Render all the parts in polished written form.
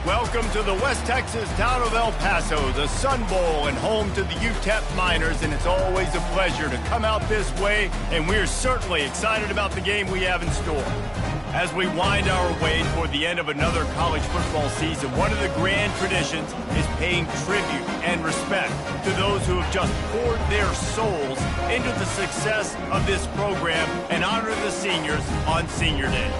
Welcome to the West Texas town of El Paso, the Sun Bowl and home to the UTEP Miners, and it's always a pleasure to come out this way, and we're certainly excited about the game we have in store. As we wind our way toward the end of another college football season, one of the grand traditions is paying tribute and respect to those who have just poured their souls into the success of this program and honor the seniors on Senior Day.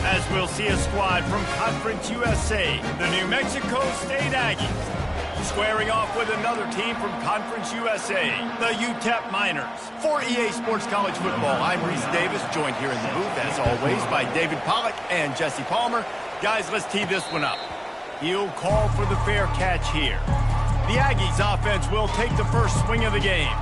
As we'll see a squad from Conference USA, the New Mexico State Aggies, squaring off with another team from Conference USA, the UTEP Miners. For EA Sports College Football, I'm Reese Davis, joined here in the booth, as always, by David Pollack and Jesse Palmer. Guys, let's tee this one up. He'll call for the fair catch here. The Aggies offense will take the first swing of the game.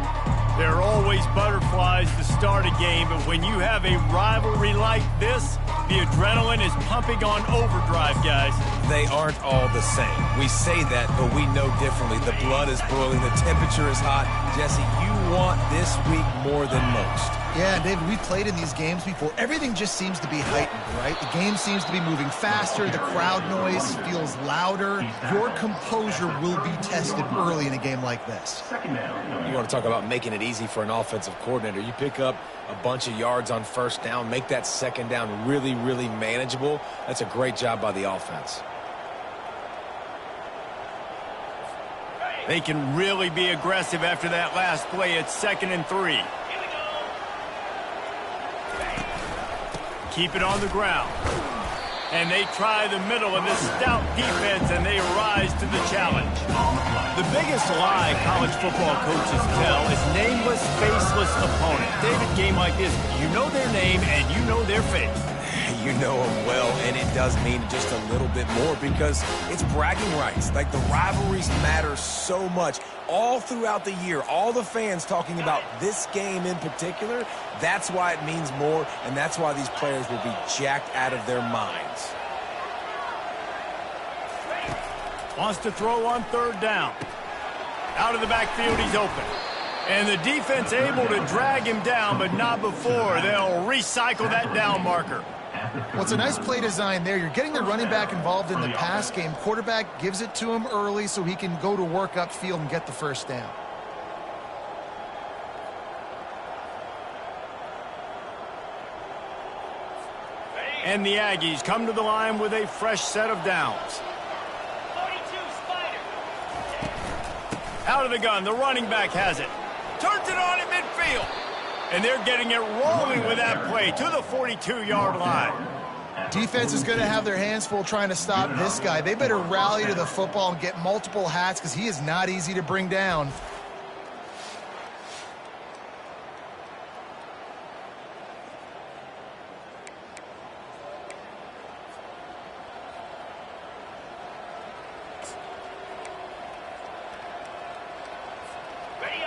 There are always butterflies to start a game, but when you have a rivalry like this, the adrenaline is pumping on overdrive, guys. They aren't all the same. We say that, but we know differently. The blood is boiling. The temperature is hot. Jesse, you want this week more than most. Yeah, David, we've played in these games before. Everything just seems to be heightened, right? The game seems to be moving faster. The crowd noise feels louder. Your composure will be tested early in a game like this. You want to talk about making it easy for an offensive coordinator. You pick up a bunch of yards on first down, make that second down really, really manageable. That's a great job by the offense. They can really be aggressive after that last play. It's 2nd and 3. Keep it on the ground. And they try the middle of this stout defense, and they rise to the challenge. The biggest lie college football coaches tell is nameless, faceless opponent. David, game like this, you know their name and you know their face. You know them well, and it does mean just a little bit more because it's bragging rights. Like, the rivalries matter so much all throughout the year. All the fans talking about this game in particular, that's why it means more, and that's why these players will be jacked out of their minds. Wants to throw on 3rd down. Out of the backfield, he's open. And the defense able to drag him down, but not before. They'll recycle that down marker. Well, it's a nice play design there. You're getting the running back involved in the pass game. Quarterback gives it to him early so he can go to work upfield and get the first down. And the Aggies come to the line with a fresh set of downs. Out of the gun, the running back has it. Turns it on in midfield. And they're getting it rolling with that play to the 42-yard line. Defense is going to have their hands full trying to stop this guy. They better rally to the football and get multiple hats because he is not easy to bring down.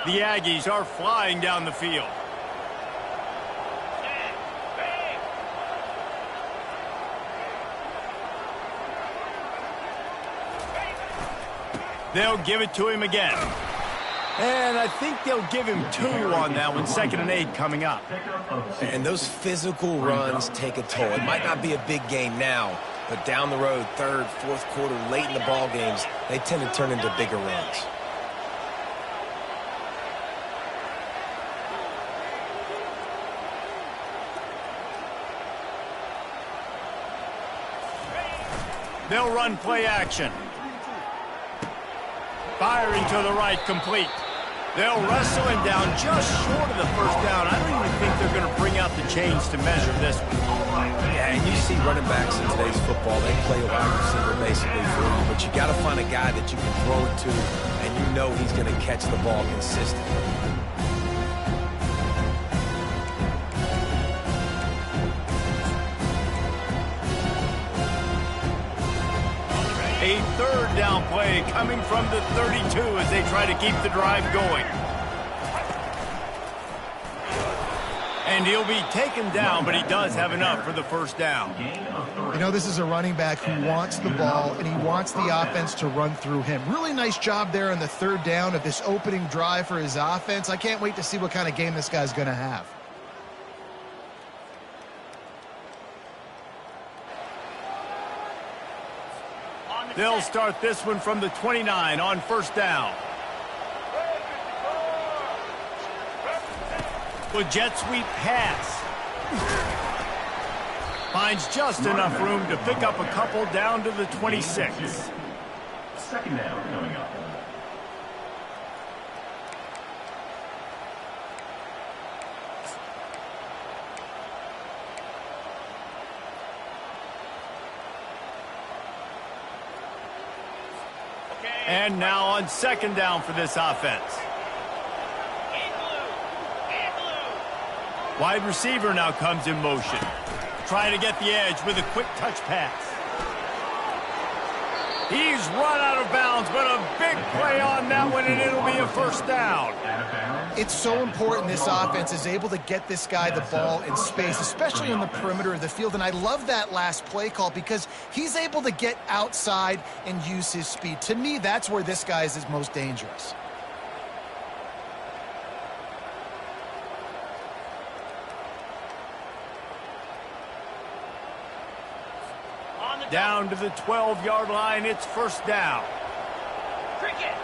The Aggies are flying down the field. They'll give it to him again. And I think they'll give him 2 on that one. 2nd and 8 coming up. And those physical runs take a toll. It might not be a big gain now, but down the road, 3rd, 4th quarter, late in the ball games, they tend to turn into bigger runs. They'll run play action. Firing to the right, complete. They'll wrestle him down just short of the first down. I don't even think they're going to bring out the chains to measure this one. Yeah, and you see running backs in today's football, they play a wide receiver basically for you, but you got to find a guy that you can throw it to, and you know he's going to catch the ball consistently. A 3rd down play coming from the 32 as they try to keep the drive going. And he'll be taken down, but he does have enough for the first down. You know, this is a running back who wants the ball, and he wants the offense to run through him. Really nice job there on the 3rd down of this opening drive for his offense. I can't wait to see what kind of game this guy's going to have. They'll start this one from the 29 on first down. With jet sweep pass. Finds just enough room to pick up a couple down to the 26. Second down coming up. And now on second down for this offense. Wide receiver now comes in motion. Trying to get the edge with a quick touch pass. He's run out of bounds, but a big play on that one, and it'll be a first down. It's so important this offense is able to get this guy the ball in space, especially on the perimeter of the field. And I love that last play call because he's able to get outside and use his speed. To me, that's where this guy is most dangerous. Down to the 12-yard line, it's first down. Cricket.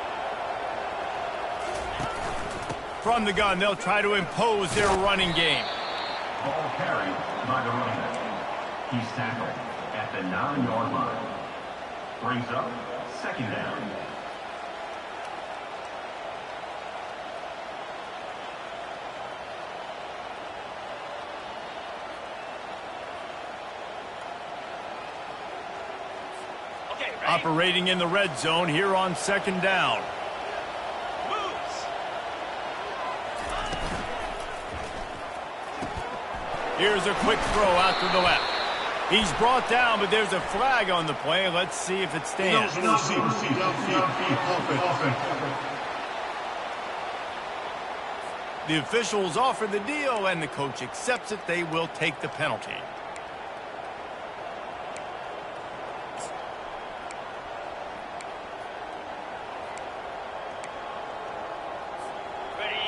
From the gun, they'll try to impose their running game. Ball carried by the running back. He's tackled at the 9-yard line. Brings up second down. Operating in the red zone here on second down. Moves. Here's a quick throw out to the left. He's brought down, but there's a flag on the play. Let's see if it stands. The officials offer the deal, and the coach accepts it. They will take the penalty.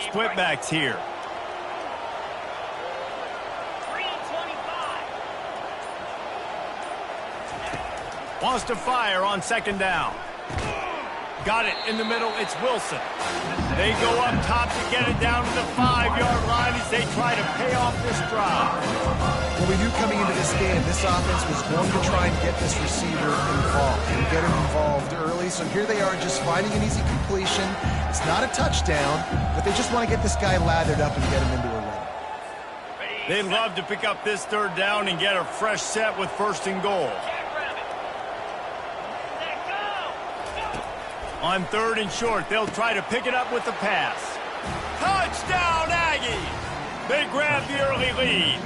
Split backs here. 3:25. Wants to fire on second down. Got it in the middle. It's Wilson. They go up top to get it down to the 5-yard line as they try to pay off this drive. Well, we knew coming into this game, this offense was going to try and get this receiver involved and get him involved early. So here they are just finding an easy completion. It's not a touchdown, but they just want to get this guy lathered up and get him into a run. They'd love to pick up this third down and get a fresh set with first and goal. On third and short, they'll try to pick it up with the pass. Touchdown, Aggies! They grab the early lead.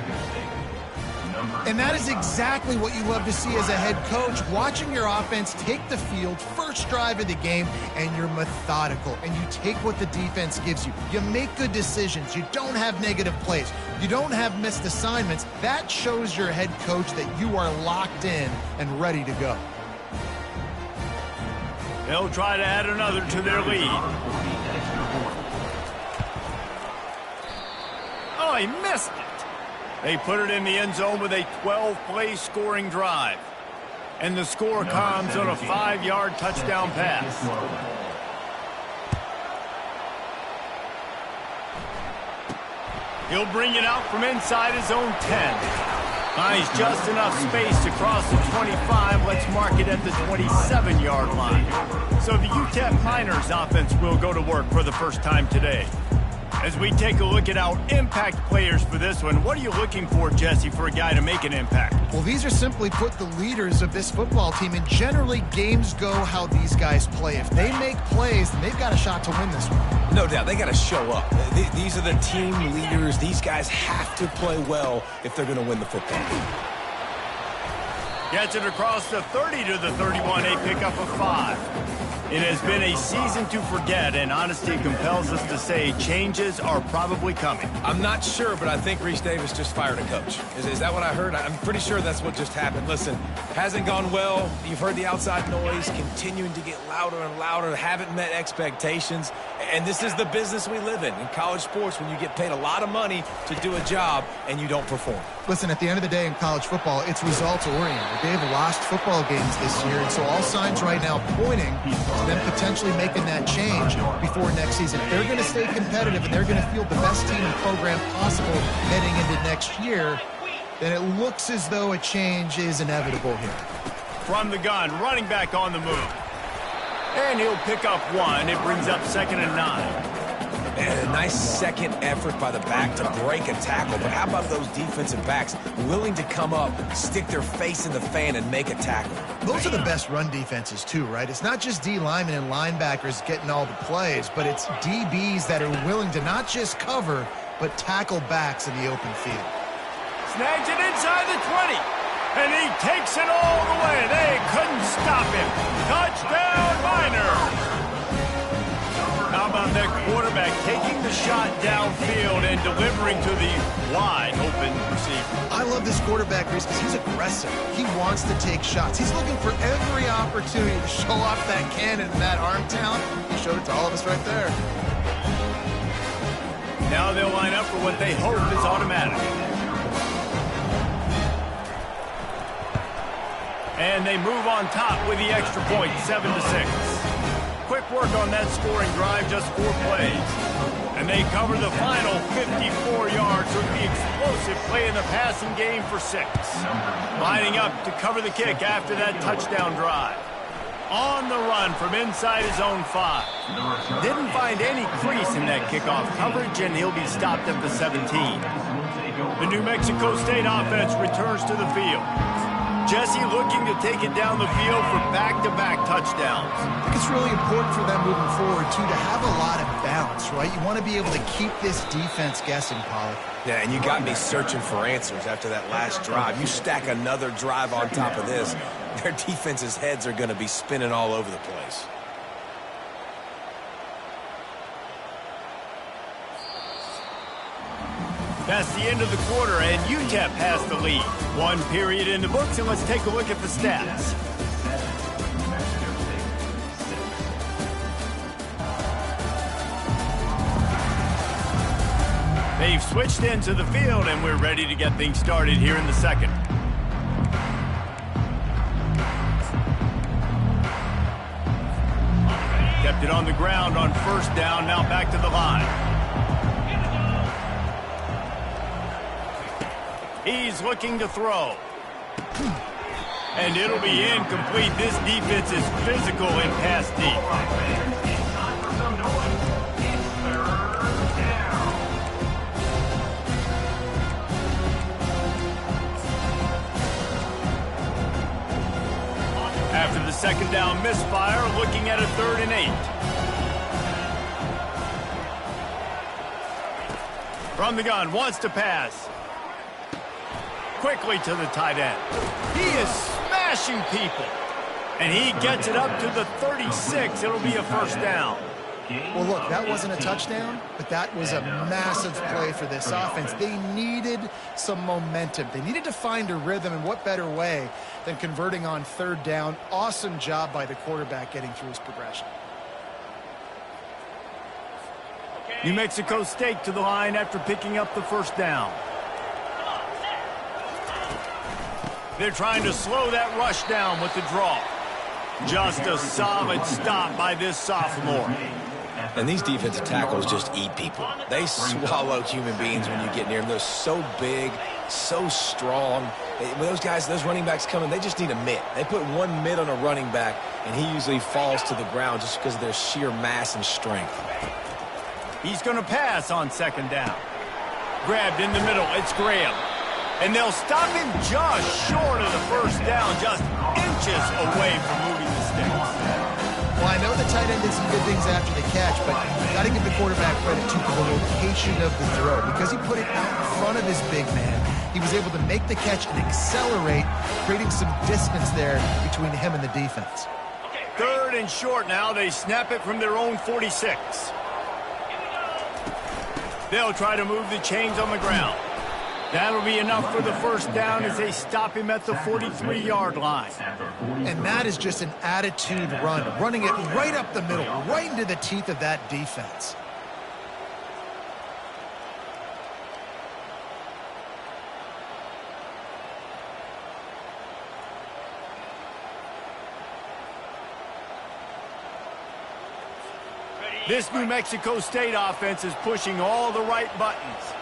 And that is exactly what you love to see as a head coach, watching your offense take the field, first drive of the game, and you're methodical, and you take what the defense gives you. You make good decisions. You don't have negative plays. You don't have missed assignments. That shows your head coach that you are locked in and ready to go. They'll try to add another to their lead. Oh, he missed it. They put it in the end zone with a 12-play scoring drive. And the score comes on a 5-yard touchdown pass. He'll bring it out from inside his own 10. Finds just enough space to cross the 25. Let's mark it at the 27-yard line. So the UTEP Miners offense will go to work for the first time today. As we take a look at our impact players for this one, what are you looking for, Jesse, for a guy to make an impact? Well, these are simply put the leaders of this football team, and generally games go how these guys play. If they make plays, then they've got a shot to win this one. No doubt, they got to show up. These are the team leaders. These guys have to play well if they're going to win the football game. Gets it across the 30 to the 31, a pickup of 5. It has been a season to forget, and honesty compels us to say changes are probably coming. I'm not sure, but I think Reese Davis just fired a coach. Is that what I heard? I'm pretty sure that's what just happened. Listen, hasn't gone well. You've heard the outside noise continuing to get louder and louder, haven't met expectations. And this is the business we live in college sports, when you get paid a lot of money to do a job and you don't perform. Listen, at the end of the day in college football, it's results-oriented. They've lost football games this year, and so all signs right now pointing to them potentially making that change before next season. If they're going to stay competitive and they're going to field the best team and program possible heading into next year, then it looks as though a change is inevitable here. From the gun, running back on the move. And he'll pick up one. It brings up 2nd and 9. And a nice second effort by the back to break a tackle. But how about those defensive backs willing to come up, stick their face in the fan, and make a tackle? Those are the best run defenses, too, right? It's not just D linemen and linebackers getting all the plays, but it's DBs that are willing to not just cover, but tackle backs in the open field. Snags it inside the 20. And he takes it all the way. They couldn't stop him. Touchdown, Miners! How about that quarterback taking the shot downfield and delivering to the wide-open receiver? I love this quarterback, Reese, because he's aggressive. He wants to take shots. He's looking for every opportunity to show off that cannon and that arm talent. He showed it to all of us right there. Now they'll line up for what they hope is automatic. And they move on top with the extra point, 7-6. Quick work on that scoring drive, just 4 plays. And they cover the final 54 yards with the explosive play in the passing game for 6. Lining up to cover the kick after that touchdown drive. On the run from inside his own 5. Didn't find any crease in that kickoff coverage, and he'll be stopped at the 17. The New Mexico State offense returns to the field. Jesse looking to take it down the field for back-to-back touchdowns. I think it's really important for them moving forward, too, to have a lot of balance, right? You want to be able to keep this defense guessing, Pollard. Yeah, and you got me searching for answers after that last drive. You stack another drive on top of this, their defense's heads are going to be spinning all over the place. That's the end of the quarter, and UTEP has the lead. 1 period in the books, and let's take a look at the stats. They've switched into the field, and we're ready to get things started here in the second. Kept it on the ground on 1st down, now back to the line. He's looking to throw. And it'll be incomplete. This defense is physical and pass deep. After the 2nd down misfire, looking at a 3rd and 8. From the gun, wants to pass. Quickly to the tight end. He is smashing people. And he gets it up to the 36. It'll be a 1st down. Well, look, that wasn't a touchdown, but that was a massive play for this offense. They needed some momentum. They needed to find a rhythm, and what better way than converting on 3rd down. Awesome job by the quarterback getting through his progression. New Mexico State to the line after picking up the 1st down. They're trying to slow that rush down with the draw. Just a solid stop by this sophomore. And these defensive tackles just eat people. They swallow human beings when you get near them. They're so big, so strong. When those guys, those running backs come in, they just need a mitt. They put one mitt on a running back, and he usually falls to the ground just because of their sheer mass and strength. He's going to pass on 2nd down. Grabbed in the middle. It's Graham. And they'll stop him just short of the 1st down, just inches away from moving the sticks. Well, I know the tight end did some good things after the catch, but you got to give the quarterback credit, too, for the location of the throw. Because he put it out in front of his big man, he was able to make the catch and accelerate, creating some distance there between him and the defense. 3rd and short now. They snap it from their own 46. They'll try to move the chains on the ground. That'll be enough for the first down as they stop him at the 43-yard line. And that is just an attitude run, running it right up the middle, right into the teeth of that defense. This New Mexico State offense is pushing all the right buttons.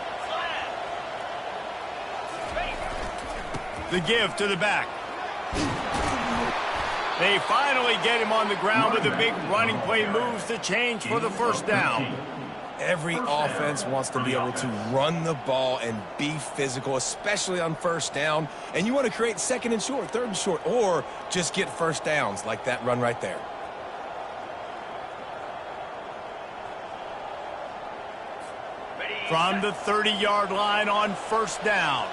The give to the back. They finally get him on the ground with a big running play, moves the chains for the first down. Every offense wants to be able to run the ball and be physical, especially on first down. And you want to create 2nd and short, 3rd and short, or just get first downs like that run right there. From the 30-yard line on first down.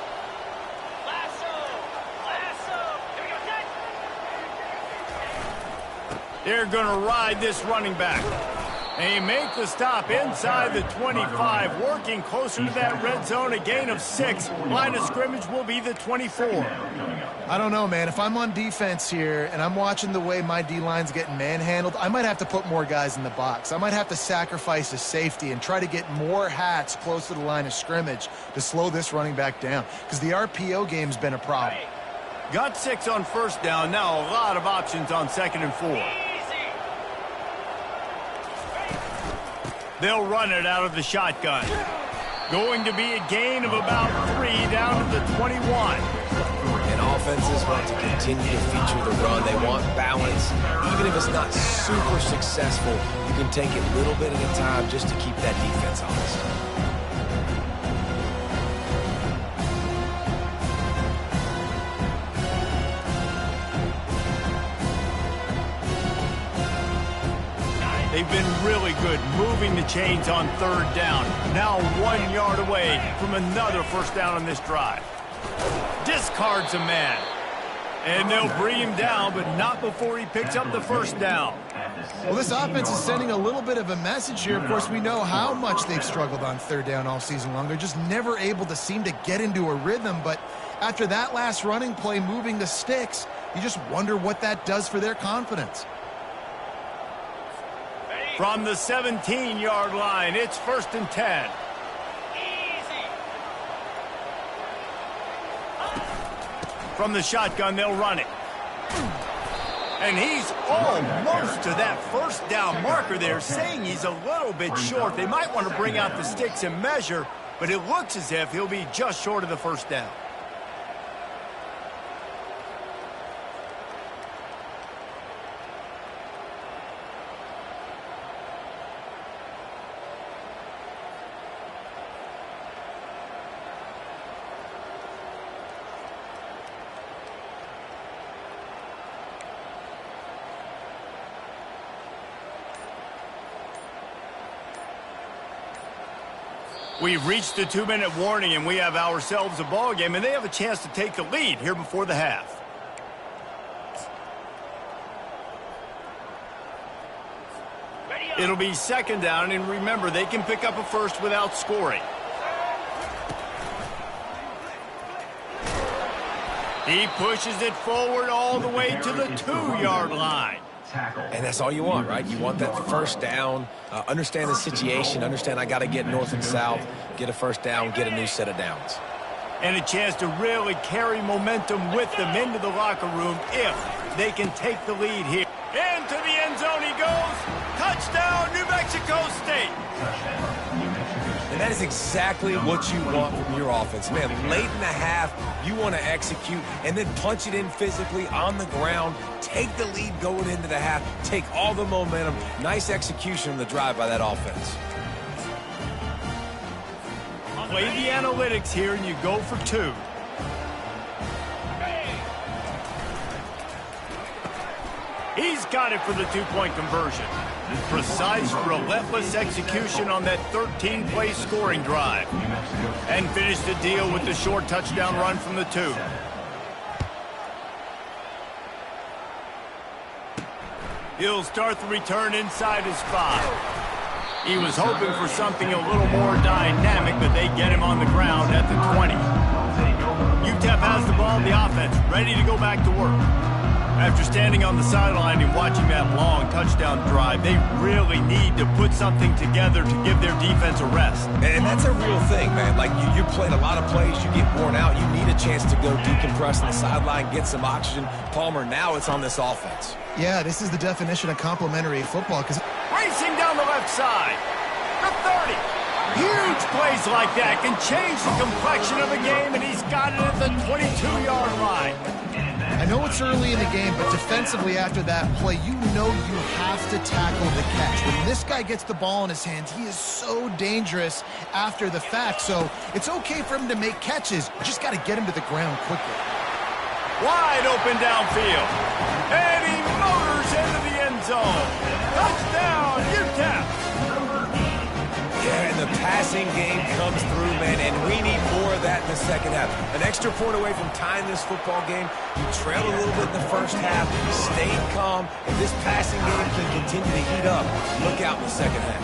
They're going to ride this running back. They make the stop inside the 25, working closer to that red zone, a gain of 6. Line of scrimmage will be the 24. I don't know, man. If I'm on defense here and I'm watching the way my D-line's getting manhandled, I might have to put more guys in the box. I might have to sacrifice a safety and try to get more hats close to the line of scrimmage to slow this running back down, because the RPO game's been a problem. Got 6 on first down. Now a lot of options on 2nd and 4. They'll run it out of the shotgun. Going to be a gain of about 3 down to the 21. And offenses want to continue to feature the run. They want balance. Even if it's not super successful, you can take it little bit at a time just to keep that defense honest. They've been really good moving the chains on 3rd down. Now 1 yard away from another first down on this drive. Discards a man. And they'll bring him down, but not before he picks up the first down. Well, this offense is sending a little bit of a message here. Of course, we know how much they've struggled on 3rd down all season long. They're just never able to seem to get into a rhythm. But after that last running play moving the sticks, you just wonder what that does for their confidence. From the 17-yard line, it's 1st and 10. From the shotgun, they'll run it. And he's almost to that first down marker there, saying he's a little bit short. They might want to bring out the sticks and measure, but it looks as if he'll be just short of the first down. We've reached the 2-minute warning, and we have ourselves a ball game, and they have a chance to take the lead here before the half. It'll be 2nd down, and remember, they can pick up a first without scoring. He pushes it forward all the way to the 2-yard line. And that's all you want, right? You want that first down, understand the situation, understand I got to get north and south, get a first down, get a new set of downs. And a chance to really carry momentum with them into the locker room if they can take the lead here. Into the end zone he goes. Touchdown, New Mexico State. And that is exactly what you want from your offense. Man, late in the half, you want to execute and then punch it in physically on the ground, take the lead going into the half, take all the momentum. Nice execution on the drive by that offense. Play the analytics here, and you go for 2. He's got it for the 2-point conversion. Precise, relentless execution on that 13-play scoring drive. And finished the deal with the short touchdown run from the 2. He'll start the return inside his 5. He was hoping for something a little more dynamic, but they get him on the ground at the 20. UTEP has the ball, the offense, ready to go back to work. After standing on the sideline and watching that long touchdown drive, they really need to put something together to give their defense a rest. And that's a real thing, man. Like, you played a lot of plays, you get worn out, you need a chance to go decompress on the sideline, get some oxygen. Palmer, now it's on this offense. Yeah, this is the definition of complementary football. Because racing down the left side, the 30. Huge plays like that can change the complexion of a game, and he's got it at the 22-yard line. I know it's early in the game, but defensively after that play, you know you have to tackle the catch. When this guy gets the ball in his hands, he is so dangerous after the fact. So it's okay for him to make catches. You just got to get him to the ground quickly. Wide open downfield. And he motors into the end zone. Touchdown, UTEP. Yeah, and the passing game comes through, man, and we need more of that in the second half. An extra point away from tying this football game. You trailed a little bit in the first half, stayed calm. If this passing game can continue to heat up, look out in the second half.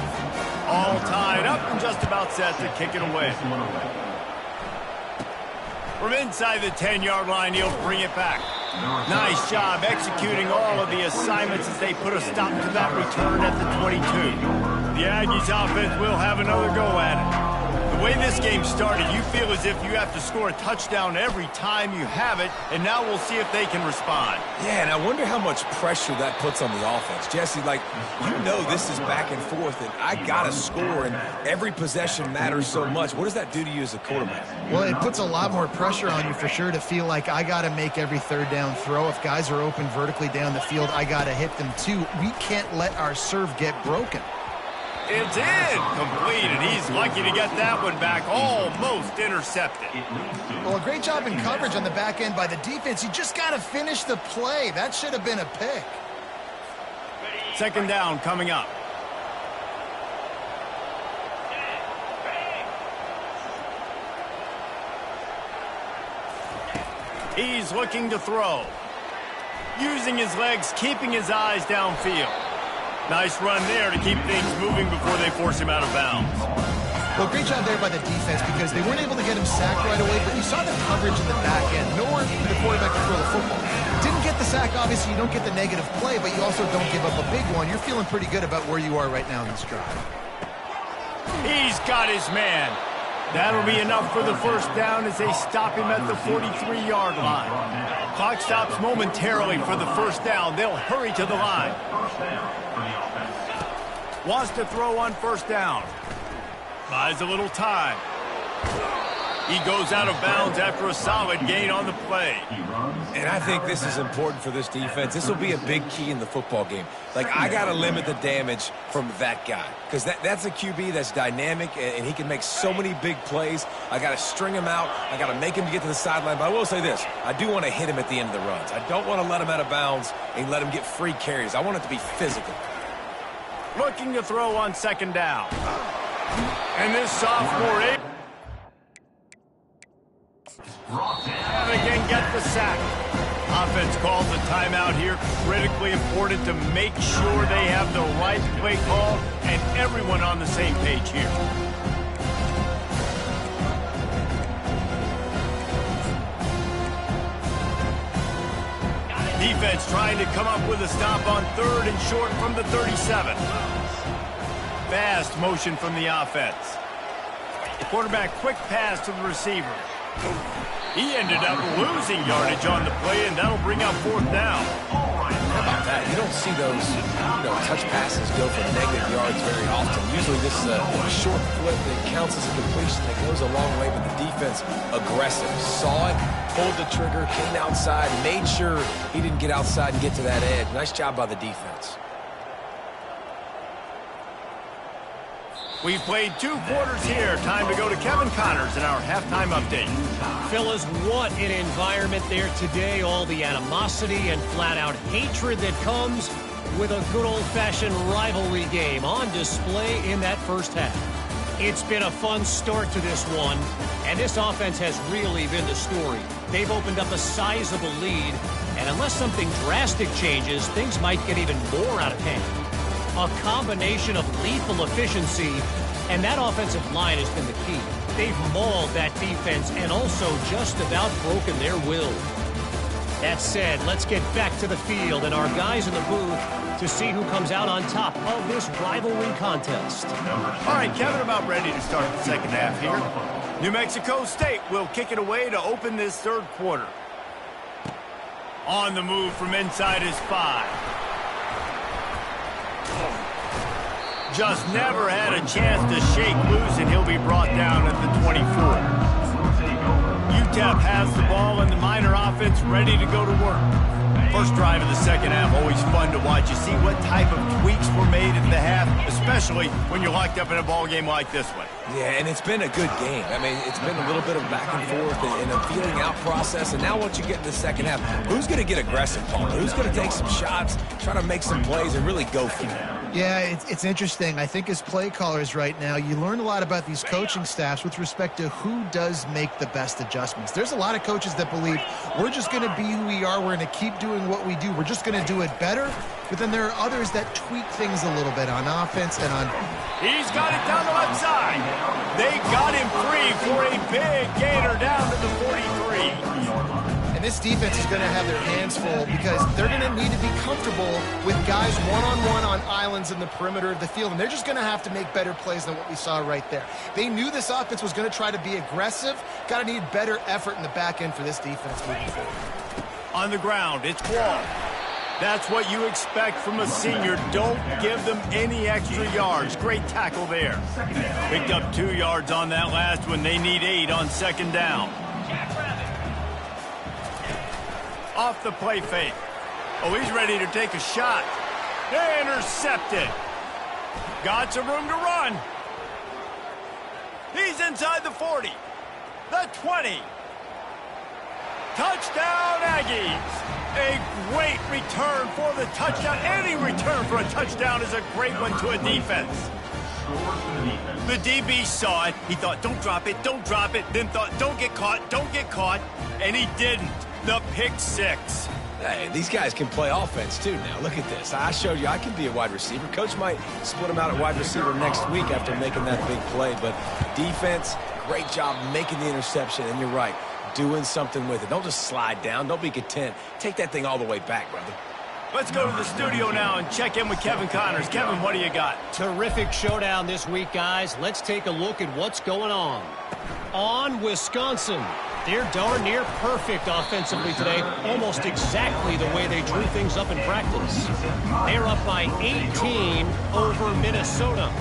All tied up and just about set to kick it away. From inside the 10-yard line, he'll bring it back. Nice job executing all of the assignments as they put a stop to that return at the 22. The Aggies offense will have another go at it. The way this game started, you feel as if you have to score a touchdown every time you have it, and now we'll see if they can respond. Yeah, and I wonder how much pressure that puts on the offense. Jesse, like, you know this is back and forth, and I got to score, and every possession matters so much. What does that do to you as a quarterback? Well, it puts a lot more pressure on you for sure to feel like I got to make every third down throw. If guys are open vertically down the field, I got to hit them too. We can't let our serve get broken. It's in, complete, and he's lucky to get that one back, almost intercepted. Well, a great job in coverage on the back end by the defense. You just got to finish the play. That should have been a pick. Second down coming up. He's looking to throw. Using his legs, keeping his eyes downfield. Nice run there to keep things moving before they force him out of bounds. Well, great job there by the defense because they weren't able to get him sacked right away, but you saw the coverage in the back end. Nowhere for the quarterback to throw the football. Didn't get the sack, obviously. You don't get the negative play, but you also don't give up a big one. You're feeling pretty good about where you are right now in this drive. He's got his man. That'll be enough for the first down as they stop him at the 43-yard line. Clock stops momentarily for the first down. They'll hurry to the line. Wants to throw on first down. Buys a little time. He goes out of bounds after a solid gain on the play. And I think this is important for this defense. This will be a big key in the football game. Like, I got to limit the damage from that guy because that's a QB that's dynamic, and he can make so many big plays. I got to string him out. I got to make him get to the sideline. But I will say this. I do want to hit him at the end of the runs. I don't want to let him out of bounds and let him get free carries. I want it to be physical. Looking to throw on second down. And this sophomore again get the sack. Offense calls a timeout here. Critically important to make sure they have the right play call and everyone on the same page here. Defense trying to come up with a stop on third and short from the 37. Fast motion from the offense. The quarterback quick pass to the receiver. He ended up losing yardage on the play, and that'll bring up fourth down. How about that? You don't see those, touch passes go for negative yards very often. Usually this is a short flip that counts as a completion that goes a long way, but the defense aggressive. Saw it, pulled the trigger, came outside, made sure he didn't get outside and get to that edge. Nice job by the defense. We've played 2 quarters here. Time to go to Kevin Connors in our halftime update. Fellas, what an environment there today. All the animosity and flat-out hatred that comes with a good old-fashioned rivalry game on display in that first half. It's been a fun start to this one, and this offense has really been the story. They've opened up a sizable lead, and unless something drastic changes, things might get even more out of hand. A combination of lethal efficiency, and that offensive line has been the key. They've mauled that defense and also just about broken their will. That said, let's get back to the field and our guys in the booth to see who comes out on top of this rivalry contest. All right, Kevin, about ready to start the second half here. New Mexico State will kick it away to open this third quarter. On the move from inside his 5. Just never had a chance to shake loose, and he'll be brought down at the 24. UTEP has the ball, and the Miner offense ready to go to work. First drive of the second half, always fun to watch. You see what type of tweaks were made at the half, especially when you're locked up in a ball game like this one. Yeah, and it's been a good game. I mean, it's been a little bit of back and forth and a feeling out process. And now once you get in the second half, who's going to get aggressive, Paul? Who's going to take some shots, try to make some plays, and really go for it? Yeah, it's interesting. I think as play callers right now, you learn a lot about these coaching staffs with respect to who does make the best adjustments. There's a lot of coaches that believe we're just going to be who we are. We're going to keep doing what we do. We're just going to do it better. But then there are others that tweak things a little bit on offense and on... He's got it down the left side. They got him free for a big gainer down to the 43. And this defense is going to have their hands full because they're going to need to be comfortable with guys one-on-one on islands in the perimeter of the field. And they're just going to have to make better plays than what we saw right there. They knew this offense was going to try to be aggressive. Got to need better effort in the back end for this defense moving forward. On the ground, it's Wall. That's what you expect from a senior. Don't give them any extra yards. Great tackle there. Picked up 2 yards on that last one. They need 8 on second down. Off the play fake. Oh, he's ready to take a shot. Intercepted. Got some room to run. He's inside the 40. The 20. Touchdown, Aggies. A great return for the touchdown. Any return for a touchdown is a great one to a defense. The DB saw it. He thought, don't drop it, don't drop it. Then thought, don't get caught, don't get caught. And he didn't. The pick 6. Hey, these guys can play offense, too, now. Look at this. I showed you I can be a wide receiver. Coach might split him out at wide receiver next week after making that big play. But defense, great job making the interception. And you're right, doing something with it. Don't just slide down. Don't be content. Take that thing all the way back, brother. Let's go to the studio now and check in with Kevin Connors. Kevin, what do you got? Terrific showdown this week, guys. Let's take a look at what's going on. On Wisconsin, they're darn near perfect offensively today, almost exactly the way they drew things up in practice. They're up by 18 over Minnesota.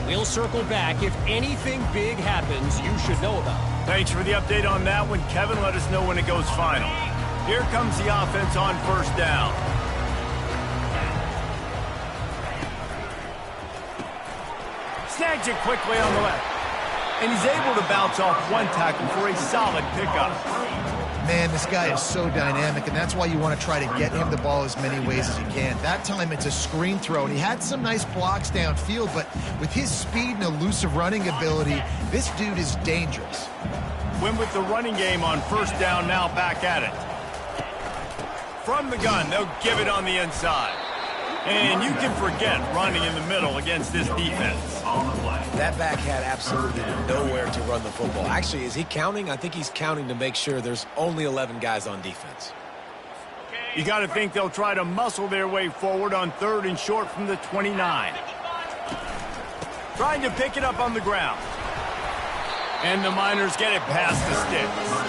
We'll circle back. If anything big happens, you should know about it. Thanks for the update on that one, Kevin. Let us know when it goes final. Here comes the offense on first down. Snags it quickly on the left. And he's able to bounce off one tackle for a solid pickup. Man, this guy is so dynamic, and that's why you want to try to get him the ball as many ways as you can. That time it's a screen throw, and he had some nice blocks downfield, but with his speed and elusive running ability, this dude is dangerous. Win with the running game on first down, now back at it. From the gun, they'll give it on the inside. And you can forget running in the middle against this defense. That back had absolutely nowhere to run the football. Actually, is he counting? I think he's counting to make sure there's only 11 guys on defense. You got to think they'll try to muscle their way forward on 3rd and short from the 29. Trying to pick it up on the ground. And the Miners get it past the sticks.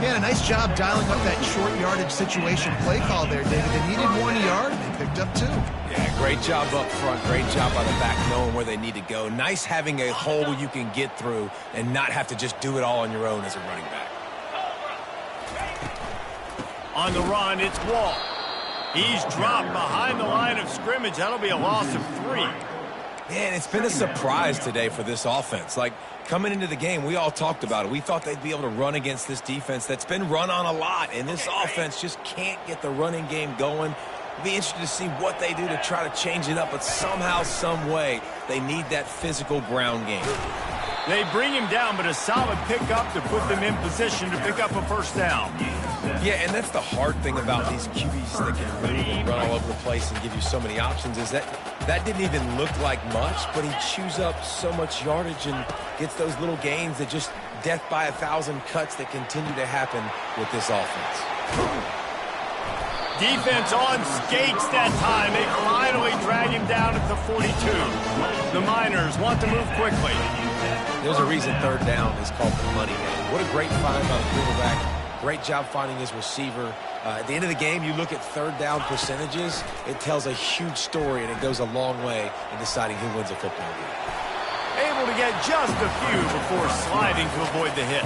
Yeah, a nice job dialing up that short yardage situation play call there, David. They needed 1 yard, and they picked up 2. Yeah, great job up front. Great job by the back knowing where they need to go. Nice having a hole you can get through and not have to just do it all on your own as a running back. On the run, it's Wall. He's dropped behind the line of scrimmage. That'll be a loss of 3. Man, it's been a surprise today for this offense. Like, coming into the game, we all talked about it. We thought they'd be able to run against this defense that's been run on a lot, and this offense just can't get the running game going. It'll be interesting to see what they do to try to change it up, but somehow, some way, they need that physical ground game. They bring him down, but a solid pickup to put them in position to pick up a first down. Yeah, and that's the hard thing about these QBs that can move and run all over the place and give you so many options is that didn't even look like much, but he chews up so much yardage and gets those little gains that just death by 1,000 cuts that continue to happen with this offense. Defense on skates that time. They finally drag him down at the 42. The Miners want to move quickly. There's a reason third down is called the money man. What a great find by the quarterback. Great job finding his receiver. At the end of the game, you look at third down percentages. It tells a huge story, and it goes a long way in deciding who wins a football game. Able to get just a few before sliding to avoid the hit.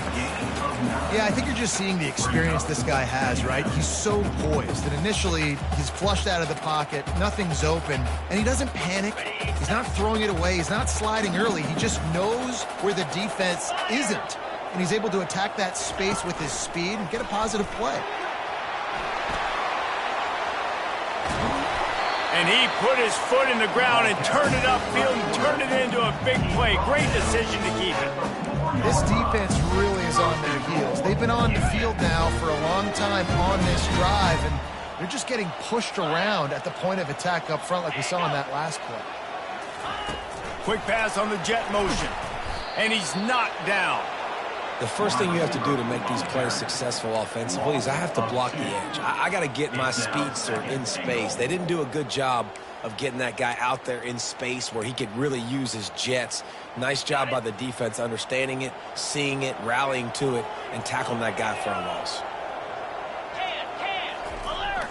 Yeah, I think you're just seeing the experience this guy has, right? He's so poised that initially he's flushed out of the pocket, nothing's open, and he doesn't panic. He's not throwing it away. He's not sliding early. He just knows where the defense isn't, and he's able to attack that space with his speed and get a positive play. And he put his foot in the ground and turned it upfield and turned it into a big play. Great decision to keep it. This defense really is on their heels. They've been on the field now for a long time on this drive, and they're just getting pushed around at the point of attack up front like we saw in that last play. Quick pass on the jet motion, and he's knocked down. The first thing you have to do to make these players successful offensively is I have to block the edge. I got to get my speedster in space. They didn't do a good job of getting that guy out there in space where he could really use his jets. Nice job by the defense understanding it, seeing it, rallying to it, and tackling that guy for a loss. Alert!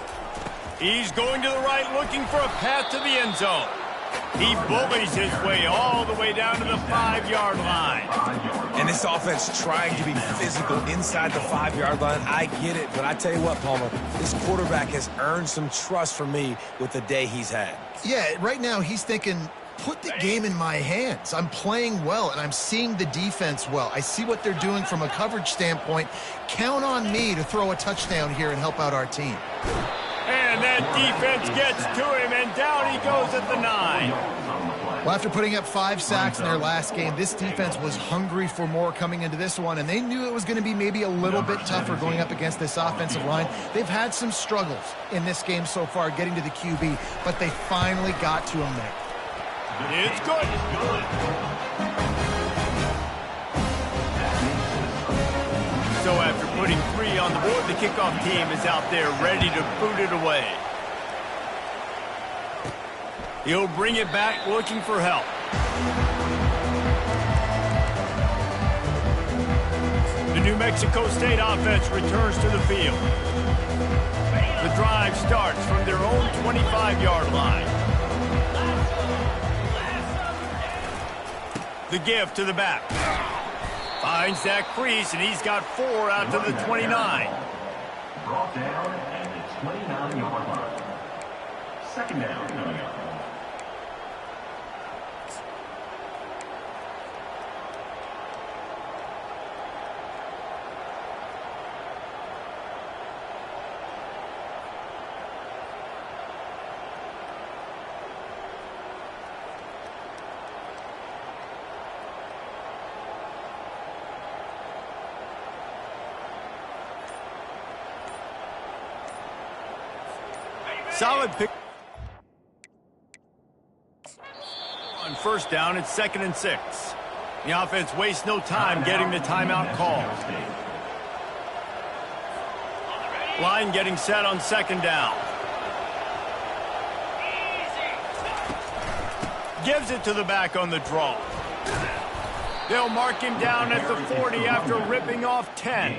He's going to the right, looking for a path to the end zone. He bullies his way all the way down to the 5-yard line. And this offense trying to be physical inside the 5-yard line. I get it, but I tell you what, Palmer, this quarterback has earned some trust from me with the day he's had. Yeah, right now he's thinking, put the game in my hands. I'm playing well, and I'm seeing the defense well. I see what they're doing from a coverage standpoint. Count on me to throw a touchdown here and help out our team. And that defense gets to him, and down he goes at the 9. Well, after putting up 5 sacks in their last game, this defense was hungry for more coming into this one, and they knew it was going to be maybe a little bit tougher going up against this offensive line. They've had some struggles in this game so far getting to the QB, but they finally got to him there. It's good. So after putting 3 on the board, the kickoff team is out there ready to boot it away. He'll bring it back looking for help. The New Mexico State offense returns to the field. The drive starts from their own 25-yard line. The give to the back. Finds that crease, and he's got 4 out to the 29. Brought down at the 29-yard line. Second down. Solid pick. On first down, it's 2nd and 6. The offense wastes no time getting the timeout called. Line getting set on 2nd down. Gives it to the back on the draw. They'll mark him down at the 40 after ripping off 10.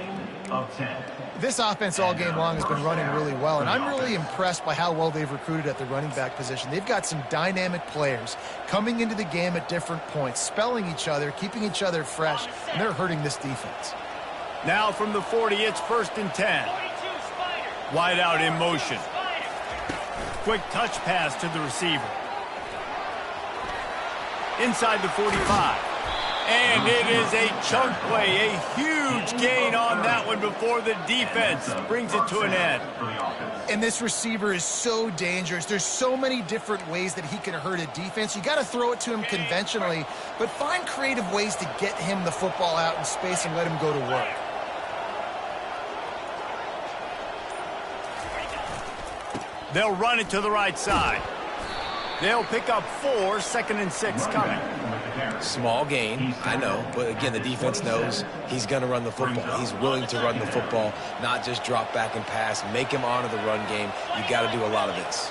Of 10. This offense all game long has been running really well, and I'm really impressed by how well they've recruited at the running back position. They've got some dynamic players coming into the game at different points, spelling each other, keeping each other fresh, and they're hurting this defense. Now from the 40, it's 1st and 10. Wide out in motion. Quick touch pass to the receiver. Inside the 45. And it is a chunk play, a huge gain on that one before the defense brings it to an end. And this receiver is so dangerous. There's so many different ways that he can hurt a defense. You got to throw it to him conventionally, but find creative ways to get him the football out in space and let him go to work. They'll run it to the right side. They'll pick up 4, 2nd and 6 coming. Small gain, I know, but again, the defense knows he's going to run the football. He's willing to run the football, not just drop back and pass, make him honor the run game. You got to do a lot of this.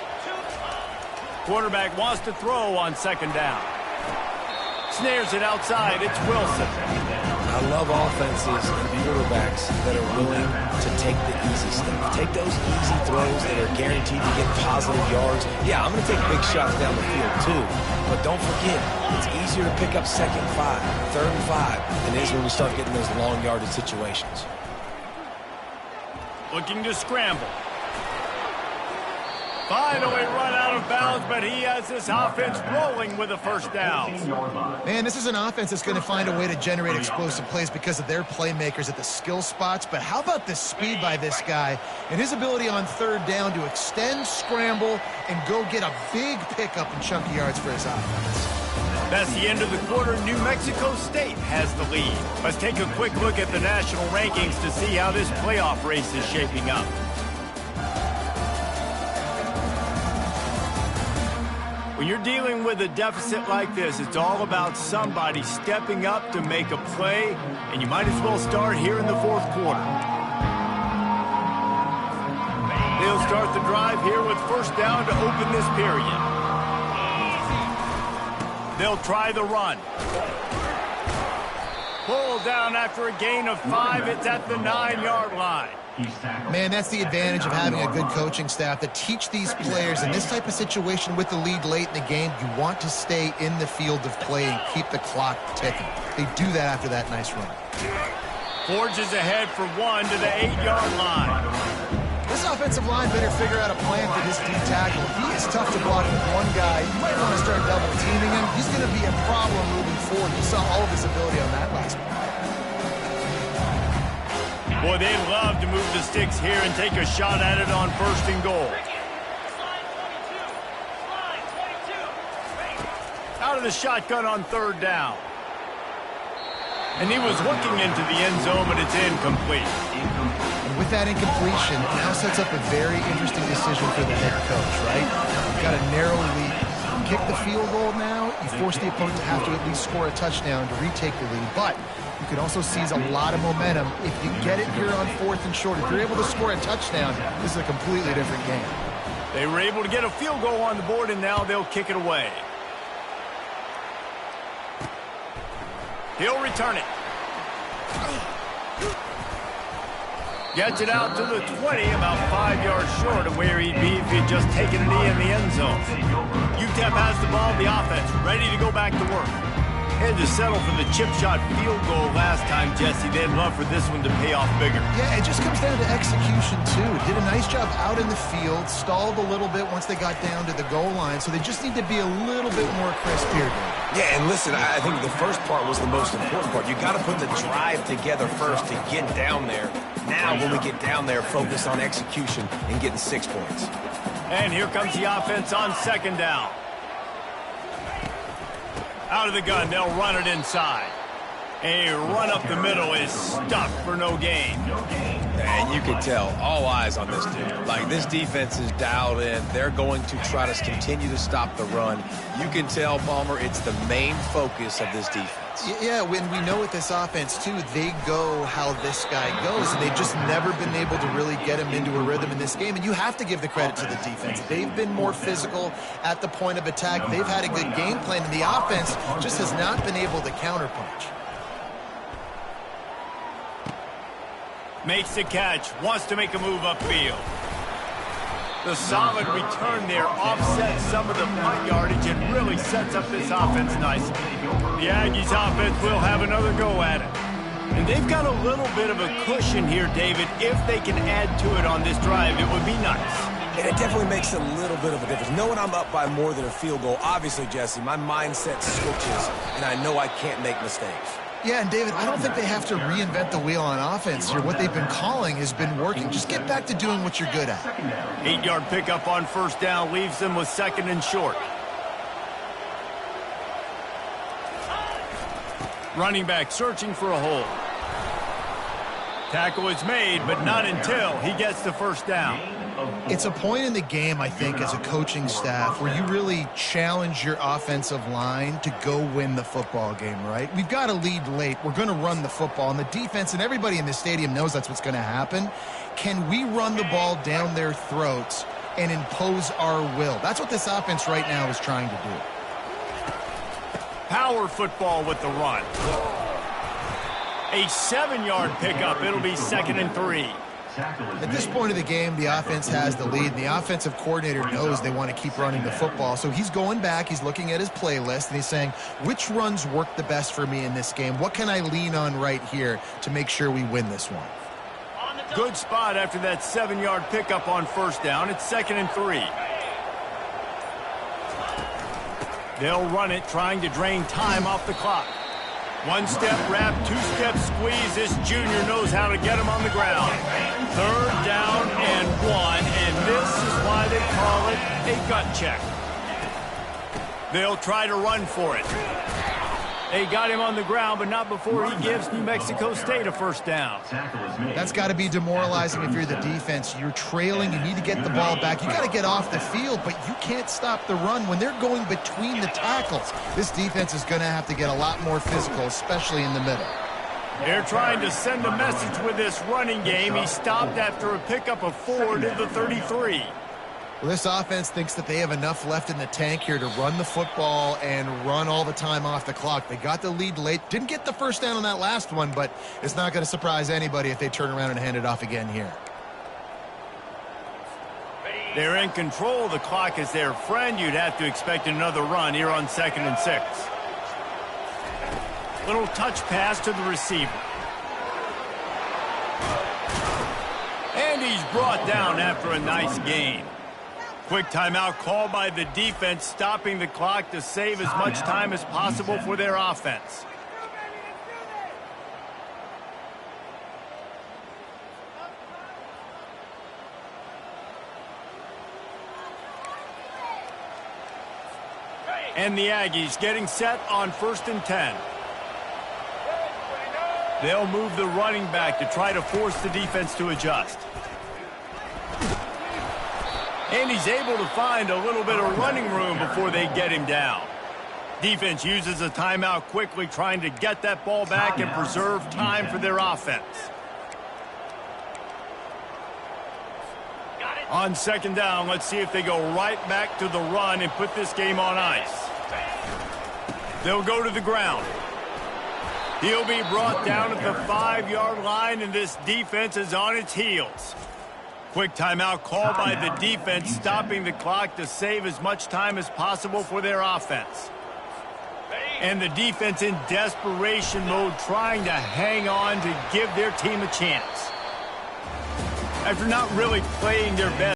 Quarterback wants to throw on 2nd down. Snares it outside. It's Wilson. I love offenses and quarterbacks that are willing to take the easy stuff. Take those easy throws that are guaranteed to get positive yards. Yeah, I'm going to take big shots down the field too, but don't forget, it's easier to pick up 2nd and 5, 3rd and 5 than it is when we start getting those long yardage situations. Looking to scramble. Finally run out of bounds, but he has this offense rolling with a 1st down. Man, this is an offense that's going to find a way to generate explosive plays because of their playmakers at the skill spots. But how about the speed by this guy and his ability on 3rd down to extend, scramble, and go get a big pickup and chunky yards for his offense. That's the end of the quarter. New Mexico State has the lead. Let's take a quick look at the national rankings to see how this playoff race is shaping up. When you're dealing with a deficit like this, it's all about somebody stepping up to make a play, and you might as well start here in the 4th quarter. They'll start the drive here with 1st down to open this period. They'll try the run. Pull down after a gain of 5. It's at the 9-yard line. Man, that's the advantage of having a good coaching staff that teach these players in this type of situation with the lead late in the game. You want to stay in the field of play and keep the clock ticking. They do that after that nice run. Forges ahead for 1 to the 8-yard line. This offensive line better figure out a plan for this D tackle. He is tough to block with one guy. You might want to start double teaming him. He's going to be a problem moving forward. You saw all of his ability on that last one. Boy, they love to move the sticks here and take a shot at it on 1st and goal. Out of the shotgun on 3rd down. And he was looking into the end zone, but it's incomplete. And with that incompletion, it now sets up a very interesting decision for the head coach, right? You've got a narrow lead. You kick the field goal now, you force the opponent to have to at least score a touchdown to retake the lead. But you can also seize a lot of momentum if you get it here on 4th and short. If you're able to score a touchdown, this is a completely different game. They were able to get a field goal on the board, and now they'll kick it away. He'll return it. Gets it out to the 20, about 5 yards short of where he'd be if he'd just taken a knee in the end zone. UTEP has the ball, the offense, ready to go back to work. Had to settle for the chip shot field goal last time, Jesse. They'd love for this one to pay off bigger. Yeah, it just comes down to execution, too. Did a nice job out in the field, stalled a little bit once they got down to the goal line, so they just need to be a little bit more crisp here. Yeah, and listen, I think the first part was the most important part. You got to put the drive together first to get down there. Now, when we get down there, focus on execution and getting 6 points. And here comes the offense on 2nd down. Out of the gun, they'll run it inside. A run up the middle is stuck for no gain. And you can tell, all eyes on this dude. Like, this defense is dialed in. They're going to try to continue to stop the run. You can tell, Palmer, it's the main focus of this defense. Yeah, when we know with this offense, too, they go how this guy goes, and they've just never been able to really get him into a rhythm in this game. And you have to give the credit to the defense. They've been more physical at the point of attack. They've had a good game plan, and the offense just has not been able to counterpunch. Makes the catch, wants to make a move upfield. The solid return there offsets some of the punt yardage and really sets up this offense nicely. The Aggies offense will have another go at it. And they've got a little bit of a cushion here, David. If they can add to it on this drive, it would be nice. And it definitely makes a little bit of a difference. Knowing I'm up by more than a field goal, obviously, Jesse, my mindset switches, and I know I can't make mistakes. Yeah, and David, I don't think they have to reinvent the wheel on offense here. What they've been calling has been working. Just get back to doing what you're good at. 8-yard pickup on first down leaves them with 2nd and short. Running back searching for a hole. Tackle is made, but not until he gets the first down. It's a point in the game, I think, as a coaching staff where you really challenge your offensive line to go win the football game, right? We've got a lead late. We're going to run the football, and the defense and everybody in the stadium knows that's what's going to happen. Can we run the ball down their throats and impose our will? That's what this offense right now is trying to do. Power football with the run. A 7-yard pickup. It'll be 2nd and 3. At this point of the game, the offense has the lead, and the offensive coordinator knows they want to keep running the football. So he's going back, he's looking at his playlist, and he's saying, which runs work the best for me in this game? What can I lean on right here to make sure we win this one? Good spot after that 7-yard pickup on first down. It's 2nd and 3. They'll run it, trying to drain time off the clock. 1-step wrap, 2-step squeeze. This junior knows how to get him on the ground. 3rd down and 1, and this is why they call it a gut check. They'll try to run for it. They got him on the ground, but not before he gives New Mexico State a first down. That's got to be demoralizing if you're the defense. You're trailing. You need to get the ball back. You got to get off the field, but you can't stop the run when they're going between the tackles. This defense is going to have to get a lot more physical, especially in the middle. They're trying to send a message with this running game. He stopped after a pickup of 4 to the 33. Well, this offense thinks that they have enough left in the tank here to run the football and run all the time off the clock. They got the lead late. Didn't get the first down on that last one, but it's not going to surprise anybody if they turn around and hand it off again here. They're in control. The clock is their friend. You'd have to expect another run here on 2nd and 6. Little touch pass to the receiver. And he's brought down after a nice gain. Quick timeout called by the defense, stopping the clock to save as much time as possible for their offense. And the Aggies getting set on 1st and 10. They'll move the running back to try to force the defense to adjust. And he's able to find a little bit of running room before they get him down. Defense uses a timeout quickly, trying to get that ball back and preserve time for their offense. On 2nd down, let's see if they go right back to the run and put this game on ice. They'll go to the ground. He'll be brought down at the 5-yard line, and this defense is on its heels. Quick timeout called by the defense, stopping the clock to save as much time as possible for their offense. And the defense in desperation mode, trying to hang on to give their team a chance. After not really playing their best